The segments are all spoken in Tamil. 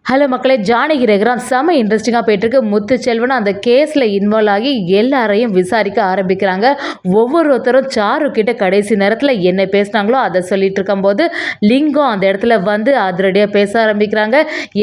ஹலோ மக்களே, ஜானகி ரகுராம் செம இன்ட்ரெஸ்டிங்காக போயிட்டுருக்கு. முத்துச்செல்வன் அந்த கேஸில் இன்வால்வ் ஆகி எல்லாரையும் விசாரிக்க ஆரம்பிக்கிறாங்க. ஒவ்வொருத்தரும் சாரு கிட்ட கடைசி நேரத்தில் என்ன பேசினாங்களோ அதை சொல்லிட்டு இருக்கும்போது லிங்கம் அந்த இடத்துல வந்து அதிரடியாக பேச ஆரம்பிக்கிறாங்க.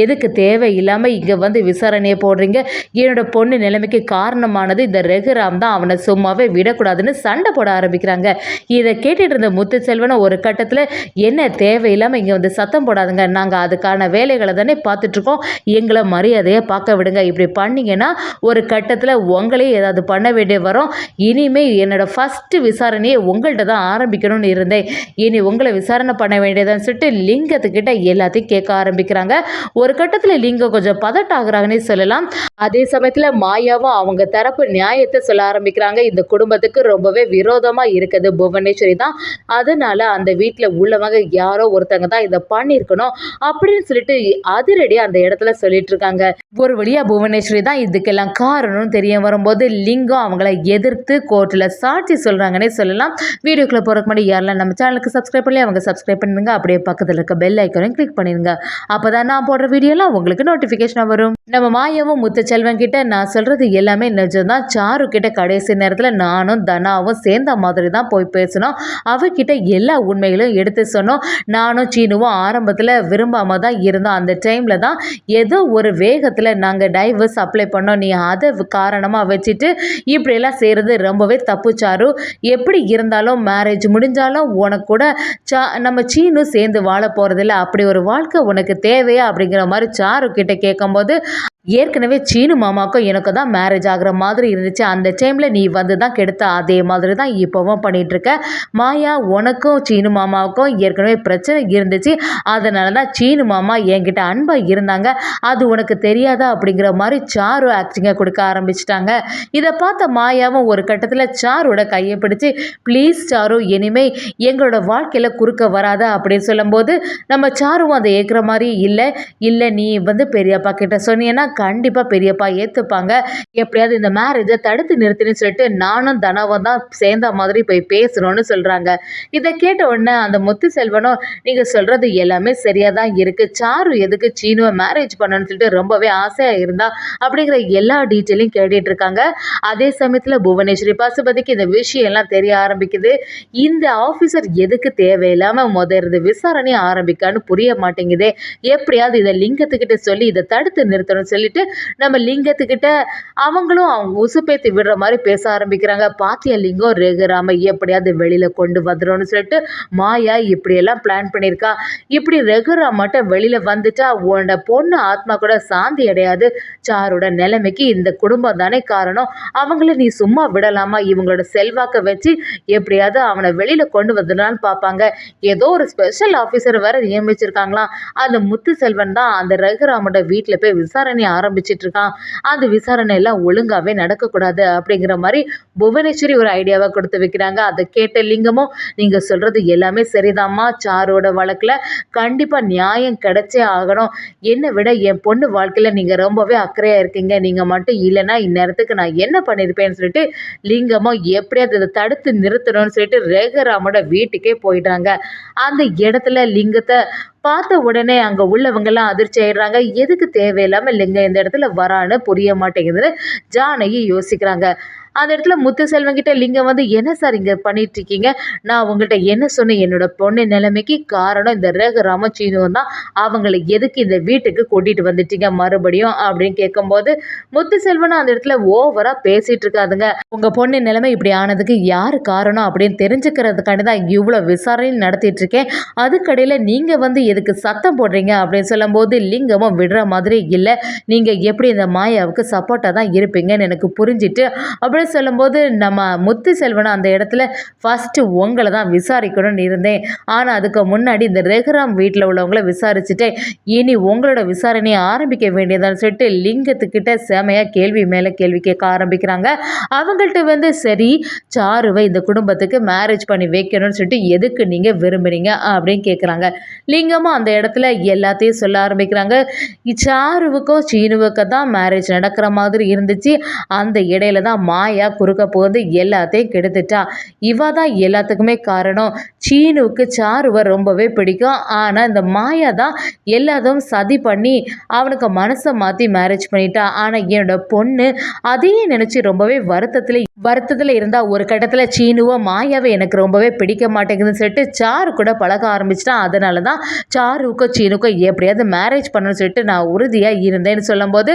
எதுக்கு தேவையில்லாமல் இங்கே வந்து விசாரணையை போடுறீங்க? என்னோட பொண்ணு நிலைமைக்கு காரணமானது இந்த ரகுராம் தான், அவனை சும்மாவே விடக்கூடாதுன்னு சண்டை போட ஆரம்பிக்கிறாங்க. இதை கேட்டுட்டு இருந்த முத்துச்செல்வனை ஒரு கட்டத்தில் என்ன தேவையில்லாமல் இங்கே வந்து சத்தம் போடாதுங்க, நாங்கள் அதுக்கான வேலைகளை தானே பார்த்துட்டு இருக்கோம், எங்களை மரியாதையாக பார்க்க விடுங்க, இப்படி பண்ணீங்கன்னா ஒரு கட்டத்தில் உங்களே ஏதாவது பண்ண வேண்டிய வரும், இனிமே என்னோட ஃபர்ஸ்ட் விசாரணையை உங்கள்கிட்ட தான் ஆரம்பிக்கணும்னு இருந்தேன், இனி உங்களை விசாரணை பண்ண வேண்டியதான்னு சொல்லிட்டு லிங்கத்துக்கிட்ட எல்லாத்தையும் கேட்க ஆரம்பிக்கிறாங்க. ஒரு கட்டத்தில் லிங்கம் கொஞ்சம் பதட்டாகிறாங்கன்னே சொல்லலாம். அதே சமயத்தில் மாயாவும் அவங்க தரப்பு நியாயத்தை சொல்ல ஆரம்பிக்கிறாங்க. இந்த குடும்பத்துக்கு ரொம்பவே விரோதமாக இருக்குது புவனேஸ்வரி தான், அதனால அந்த வீட்டில் உள்ளவங்க யாரோ ஒருத்தங்க தான் இதை பண்ணியிருக்கணும் அப்படின்னு சொல்லிட்டு அதிரடி அந்த இடத்துல சொல்லிட்டு இருக்காங்க. ஒரு வழியா புவனேஸ்வரி தான் இதுக்கெல்லாம் காரணம்னு தெரிய வரும்போது லிங்கம் அவங்கள எதிர்த்து கோர்ட்டில் சாட்சி சொல்றாங்கன்னே சொல்லலாம். வீடியோக்குள்ள போறதுக்கு முன்னாடி யாரெல்லாம் நம்ம சேனலுக்கு சப்ஸ்கிரைப் பண்ணி அவங்க சப்ஸ்கிரைப் பண்ணுங்க, அப்படியே பக்கத்தில் இருக்க பெல் ஐக்கனையும் கிளிக் பண்ணிடுங்க. அப்பதான் நான் போடுற வீடியோலாம் உங்களுக்கு நோட்டிஃபிகேஷனாக வரும். நம்ம மாயாவும் முத்துச்செல்வன் கிட்ட நான் சொல்றது எல்லாமே நிஜம்தான், சாரு கிட்ட கடைசி நேரத்தில் நானும் தனாவும் சேர்ந்த மாதிரி தான் போய் பேசணும், அவகிட்ட எல்லா உண்மைகளும் எடுத்து சொன்னோம், நானும் சீனுவும் ஆரம்பத்தில் விரும்பாம தான் இருந்தோம், அந்த டைமில் தான் ஏதோ ஒரு வேகத்தில் நாங்கள் டைவர்ஸ் அப்ளை பண்ணோம், நீ அதை காரணமாக வச்சுட்டு இப்படியெல்லாம் செய்கிறது ரொம்பவே தப்பு சாரு, எப்படி இருந்தாலும் மேரேஜ் முடிஞ்சாலும் உனக்கு கூட நம்ம சீனு சேர்ந்து வாழ போகிறதில்ல, அப்படி ஒரு வாழ்க்கை உனக்கு தேவையா அப்படிங்கிற மாதிரி சாரு கிட்ட கேட்கும்போது ஏற்கனவே சீனு மாமாவுக்கும் எனக்கு தான் மேரேஜ் ஆகிற மாதிரி இருந்துச்சு, அந்த டைமில் நீ வந்து தான் கெடுத்த, அதே மாதிரி தான் இப்போவும் பண்ணிகிட்ருக்க மாயா, உனக்கும் சீனு மாமாவுக்கும் ஏற்கனவே பிரச்சனை இருந்துச்சு, அதனால தான் சீனு மாமா என்கிட்ட அன்பாக இருந்தாங்க, அது உனக்கு தெரியாதா அப்படிங்கிற மாதிரி சாரு ஆக்டிங்கை கொடுக்க ஆரம்பிச்சிட்டாங்க. இதை பார்த்த மாயாவும் ஒரு கட்டத்தில் சாரோட கையை பிடிச்சி ப்ளீஸ் சாரு, இனிமே எங்களோட வாழ்க்கையில் குறுக்க வராத அப்படின்னு சொல்லும்போது நம்ம சாருவும் அதை ஏற்கிற மாதிரி இல்லை நீ வந்து பெரியப்பா கிட்ட சொன்னீங்கன்னா கண்டிப்பாக பெரியப்பா ஏற்றுப்பாங்க, எப்படியாவது இந்த மேரேஜை தடுத்து நிறுத்தின்னு சொல்லிட்டு நானும் தனவும் தான் சேர்ந்த மாதிரி போய் பேசணும்னு சொல்கிறாங்க. இதை கேட்ட உடனே அந்த முத்துச்செல்வனும் நீங்கள் சொல்கிறது எல்லாமே சரியாக தான் இருக்குது, சாரு எதுக்கு சீனுவை மேரேஜ் பண்ணணும்னு சொல்லிட்டு ரொம்பவே ஆசையாக இருந்தா அப்படிங்கிற எல்லா டீட்டெயிலையும் கேட்டுட்டு இருக்காங்க. அதே சமயத்தில் புவனேஸ்வரி பசுபதிக்கு இந்த விஷயம் எல்லாம் தெரிய ஆரம்பிக்குது. இந்த ஆஃபீஸர் எதுக்கு தேவையில்லாமல் முதல்ல விசாரணை ஆரம்பிக்கான்னு புரிய மாட்டேங்குதே, எப்படியாவது இதை லிங்கத்துக்கிட்ட சொல்லி இதை தடுத்து நிறுத்தணும் சொல்லிட்டு நம்ம லிங்கத்துக்கிட்ட அவங்களும் அவங்க உசுப்பேத்தி விடுற மாதிரி பேச ஆரம்பிக்கிறாங்க. பாத்தியா லிங்கம், ரகுராம எப்படியாவது வெளியில கொண்டு வந்துடும்னு சொல்லிட்டு மாயா இப்படியெல்லாம் பிளான் பண்ணியிருக்கா, இப்படி ரகுராம் மட்டும் வெளியில வந்துட்டா உன்னோட பொண்ணு ஆத்மா கூட சாந்தி அடையாது, சாரோட நிலைமைக்கு இந்த குடும்பம் தானே காரணம், அவங்கள நீ சும்மா விடலாமா, இவங்களோட செல்வாக்கை வச்சு எப்படியாவது அவனை வெளியில கொண்டு வந்துடலான்னு பார்ப்பாங்க, ஏதோ ஒரு ஸ்பெஷல் ஆஃபீஸர் வேற நியமிச்சிருக்காங்களாம், அந்த முத்துச்செல்வன் தான் அந்த ரகுராமோட வீட்டில் போய் விசாரணை ஆரம்பிச்சிட்டு இருக்கான், அந்த விசாரணை எல்லாம் ஒழுங்காவே நடக்கக்கூடாது அப்படிங்கிற மாதிரி புவனேஸ்வரி ஒரு ஐடியாவை கொடுத்து வைக்கிறாங்க. அதை கேட்ட லிங்கமும் நீங்க சொல்றது எல்லாமே சரிதாம்மா, சாரோட வழக்குல கண்டிப்பா நியாயம் கிடைச்சே ஆகணும், என்னை விட என் பொண்ணு வாழ்க்கையில நீங்க ரொம்பவே அக்கறையா இருக்கீங்க, நீங்க மட்டும் இல்லைன்னா இந்நேரத்துக்கு நான் என்ன பண்ணியிருப்பேன்னு சொல்லிட்டு லிங்கமும் எப்படியாவது இதை தடுத்து நிறுத்தணும்னு சொல்லிட்டு ரகுராமோட வீட்டுக்கே போயிட்டாங்க. அந்த இடத்துல லிங்கத்தை பார்த்த உடனே அங்கே உள்ளவங்கெல்லாம் அதிர்ச்சி ஆயிடுறாங்க. எதுக்கு தேவையில்லாமல் லிங்கம் இந்த இடத்துல வரான்னு புரிய மாட்டேங்குதுன்னு ஜானகி யோசிக்கிறாங்க. அந்த இடத்துல முத்துச்செல்வன் கிட்ட லிங்கம் வந்து என்ன சார் இங்கே பண்ணிட்டு இருக்கீங்க, நான் உங்கள்கிட்ட என்ன சொன்னேன், என்னோட பொண்ணு நிலைமைக்கு காரணம் இந்த ரகுராம சீனுவும் தான், அவங்களை எதுக்கு இந்த வீட்டுக்கு கூட்டிகிட்டு வந்துட்டீங்க மறுபடியும் அப்படின்னு கேட்கும்போது முத்துச்செல்வன் அந்த இடத்துல ஓவராக பேசிகிட்டு இருக்காதுங்க. உங்கள் பொண்ணு நிலைமை இப்படி ஆனதுக்கு யார் காரணம் அப்படின்னு தெரிஞ்சுக்கிறதுக்காண்டி தான் இவ்வளோ விசாரணை நடத்திட்டு இருக்கேன், அதுக்கடையில் நீங்கள் வந்து எதுக்கு சத்தம் போடுறீங்க அப்படின்னு சொல்லும்போது லிங்கமும் விடுற மாதிரி இல்லை, நீங்கள் எப்படி இந்த மாயாவுக்கு சப்போர்ட்டாக தான் இருப்பீங்கன்னு எனக்கு புரிஞ்சிட்டு அப்படி சொல்லும்போது நம்ம முத்துச்செல்வன் அந்த இடத்துல ஃபஸ்ட்டு உங்களை தான் விசாரிக்கணும்னு இருந்தேன், ஆனால் அதுக்கு முன்னாடி இந்த ரகுராம் வீட்டில் உள்ளவங்கள விசாரிச்சுட்டேன், இனி உங்களோட விசாரணையை ஆரம்பிக்க வேண்டியதான்னு சொல்லிட்டு லிங்கத்துக்கிட்ட செமையாக கேள்வி மேலே கேள்வி கேட்க ஆரம்பிக்கிறாங்க. அவங்கள்ட்ட வந்து சரி சாருவை இந்த குடும்பத்துக்கு மேரேஜ் பண்ணி வைக்கணும்னு சொல்லிட்டு எதுக்கு நீங்கள் விரும்புகிறீங்க அப்படின்னு கேட்குறாங்க. லிங்கமும் அந்த இடத்துல எல்லாத்தையும் சொல்ல ஆரம்பிக்கிறாங்க. சாருவுக்கும் சீனுவுக்கும் தான் மேரேஜ் நடக்கிற மாதிரி இருந்துச்சு, அந்த இடையில தான் மாயா மாயா குறுக்க புகுந்து எல்லாத்தையும் கெடுத்துட்டா. இவ தான் எல்லாத்துக்குமே காரணம். சீனுவுக்கு சாருவை ரொம்பவே பிடிக்கும். ஆனால் இந்த மாயா தான் எல்லாத்தையும் சதி பண்ணி அவனுக்கு மனசை மாற்றி மேரேஜ் பண்ணிட்டா. ஆனால் என்னோட பொண்ணு அதையே நினச்சி ரொம்பவே வருத்தத்தில் இருந்தா. ஒரு கட்டத்தில் சீனுவோ மாயாவை எனக்கு ரொம்பவே பிடிக்க மாட்டேங்குதுன்னு சொல்லிட்டு சாரு கூட பழக ஆரம்பிச்சிட்டான். அதனால தான் சாருவுக்கும் சீனுக்கும் எப்படியாவது மேரேஜ் பண்ணணும்னு சொல்லிட்டு நான் உறுதியாக இருந்தேன்னு சொல்லும்போது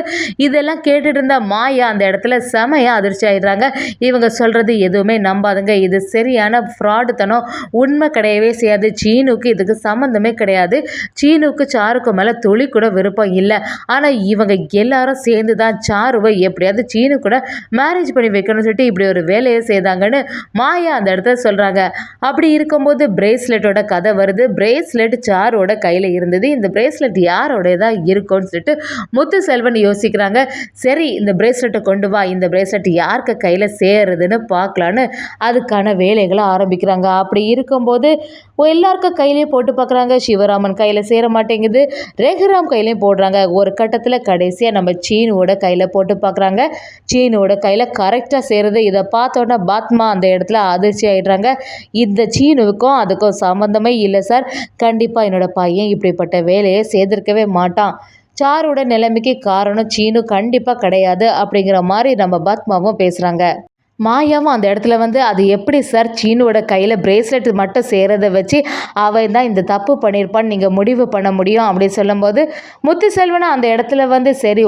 இதெல்லாம் கேட்டுட்டு இருந்த மாயா அந்த இடத்துல செமையாக அதிர்ச்சி ஆயிடுறாங்க. இவங்க சொல்கிறது எதுவுமே நம்பாதுங்க, இது சரியான ஃப்ராடுத்தனம், உண்மை கிடையவே செய்யாது. சீனுக்கு இதுக்கு சம்மந்தமே கிடையாது. சீனுக்கு சாருக்கு மேலே துளி கூட விருப்பம் இல்லை. ஆனால் இவங்க எல்லாரும் சேர்ந்து தான் சாருவை எப்படியாவது சீனு கூட மேரேஜ் பண்ணி வைக்கணும்னு சொல்லிட்டு இப்படி ஒரு வேலையை செய்தாங்கன்னு மாயா அந்த இடத்துல சொல்கிறாங்க. அப்படி இருக்கும்போது பிரேஸ்லெட்டோட கதை வருது. பிரேஸ்லெட் சாரோட கையில் இருந்தது. இந்த பிரேஸ்லெட் யாரோடையதான் இருக்கும்னு சொல்லிட்டு முத்து செல்வன் யோசிக்கிறாங்க. சரி, இந்த பிரேஸ்லெட்டை கொண்டு வா, இந்த பிரேஸ்லெட் யாருக்கு கையில் சேருதுன்னு பார்க்கலான்னு அதுக்கான வேலைகளை ஆரம்பிக்கிறாங்க. அப்படி இருக்கும்போது எல்லாருக்கும் கையிலையும் போட்டு பார்க்குறாங்க. சிவராமன் கையில் சேர மாட்டேங்குது. ரகுராம் கையிலையும் போடுறாங்க. ஒரு கட்டத்தில் கடைசியாக நம்ம சீனுவோட கையில் போட்டு பார்க்குறாங்க. சீனுவோட கையில் கரெக்டாக சேருது. இதை பார்த்தோன்னா பாத்மா அந்த இடத்துல அதிர்ச்சி ஆகிடுறாங்க. இந்த சீனுவுக்கும் அதுக்கும் சம்மந்தமே இல்லை சார். கண்டிப்பாக என்னோட பையன் இப்படிப்பட்ட வேலையை செய்திருக்கவே மாட்டான். சாரோட நிலைமைக்கு காரணம் சீனு கண்டிப்பாக கிடையாது அப்படிங்கிற மாதிரி நம்ம பாத்மாவும் பேசுகிறாங்க. மாயாவும் அந்த இடத்துல வந்து அது எப்படி சார் சீனுவோட கையில் பிரேஸ்லெட் மட்டும் சேரதை வச்சு அவன் தான் இந்த தப்பு பண்ணியிருப்பான்னு நீங்கள் முடிவு பண்ண முடியும் அப்படின்னு சொல்லும்போது முத்து செல்வனும் அந்த இடத்துல வந்து சரி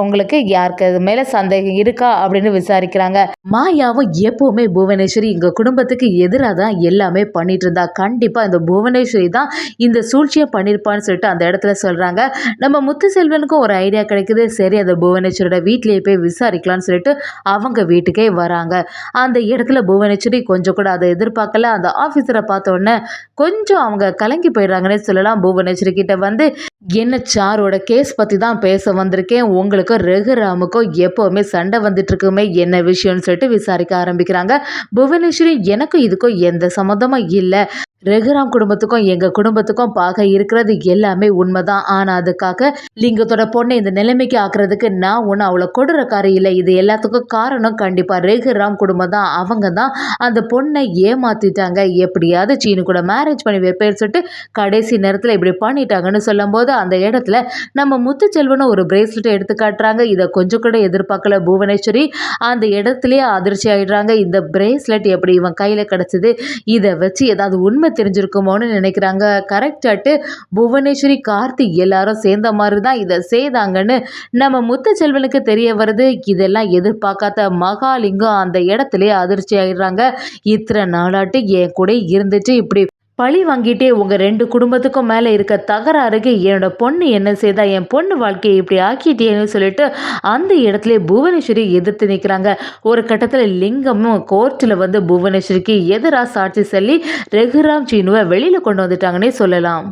உங்களுக்கு யாருக்கு அது மேலே சந்தேகம் இருக்கா அப்படின்னு விசாரிக்கிறாங்க. மாயாவும் எப்போவுமே புவனேஸ்வரி எங்கள் குடும்பத்துக்கு எதிராக தான் எல்லாமே பண்ணிட்டு இருந்தா. கண்டிப்பாக இந்த புவனேஸ்வரி தான் இந்த சூழ்ச்சியை பண்ணியிருப்பான்னு சொல்லிட்டு அந்த இடத்துல சொல்கிறாங்க. நம்ம முத்து செல்வனுக்கும் ஒரு ஐடியா கிடைக்குது. சரி, அந்த புவனேஸ்வரியோட வீட்லேயே போய் விசாரிக்கலாம்னு சொல்லிட்டு அவங்க வீட்டுக்கே வராங்க. அந்த இடத்துல புவனேஸ்வரி கொஞ்சம் கூட அதை எதிர்பார்க்கல. அந்த ஆஃபீஸரை பார்த்த உடனே கொஞ்சம் அவங்க கலங்கி போயிடுறாங்கன்னே சொல்லலாம். புவனேஸ்வரி கிட்ட வந்து என்ன சாரோட கேஸ் பற்றி தான் பேச வந்திருக்கேன், உங்களுக்கும் ரகுராமுக்கும் எப்போவுமே சண்டை வந்துட்டு இருக்குமே, என்ன விஷயம்னு சொல்லிட்டு விசாரிக்க ஆரம்பிக்கிறாங்க. புவனேஸ்வரி எனக்கும் இதுக்கும் எந்த சம்மந்தமும் இல்லை. ரகுராம் குடும்பத்துக்கும் எங்கள் குடும்பத்துக்கும் பார்க்க இருக்கிறது எல்லாமே உண்மைதான். ஆனால் அதுக்காக லிங்கத்தோட பொண்ணை இந்த நிலைமைக்கு ஆக்குறதுக்கு நான் ஒன்றும் அவ்வளோ கொடுறக்காரி இல்லை. இது எல்லாத்துக்கும் காரணம் கண்டிப்பாக ரகுராம் குடும்பம் தான். அவங்க தான் அந்த பொண்ணை ஏமாற்றிட்டாங்க. எப்படியாவது சீனு கூட மேரேஜ் பண்ணி வைப்பேன்னு சொல்லிட்டு கடைசி நேரத்தில் இப்படி பண்ணிட்டாங்கன்னு சொல்லும்போது அந்த இடத்துல நம்ம முத்துச்செல்வனும் ஒரு பிரேஸ்லெட்டை எடுத்து காட்டுறாங்க. இதை கொஞ்சம் கூட எதிர்பார்க்கல புவனேஸ்வரி. அந்த இடத்துலயே அதிர்ச்சி ஆகிடுறாங்க. இந்த பிரேஸ்லெட் எப்படி இவன் கையில் கிடச்சிது, இதை வச்சு ஏதாவது உண்மை தெரிஞ்சிருக்குமோன்னு நினைக்கிறாங்க. கரெக்டாட்டு புவனேஸ்வரி கார்த்தி எல்லாரும் சேர்ந்த மாதிரி தான் இதை செய்தாங்கன்னு நம்ம முத்துச்செல்வனுக்கு தெரிய வருது. இதெல்லாம் எதிர்பார்க்காத மகாலிங்கம் அந்த இடத்துல அதிர்ச்சி ஆயிடுறாங்க. இத்தனை நாளாட்டு என் கூட இருந்துட்டு இப்படி பழி வாங்கிட்டே உங்கள் 2 குடும்பத்துக்கும் மேலே இருக்க தகராறுக்கு என்னோட பொண்ணு என்ன செய்தா, என் பொண்ணு வாழ்க்கையை இப்படி ஆக்கிட்டேன்னு சொல்லிட்டு அந்த இடத்துல புவனேஸ்வரி எதிர்த்து நிற்கிறாங்க. ஒரு கட்டத்தில் லிங்கமும் கோர்ட்டில் வந்து புவனேஸ்வரிக்கு எதிராக சாட்சி சொல்லி ரகுராம் சீனுவை வெளியில் கொண்டு வந்துட்டாங்கன்னே சொல்லலாம்.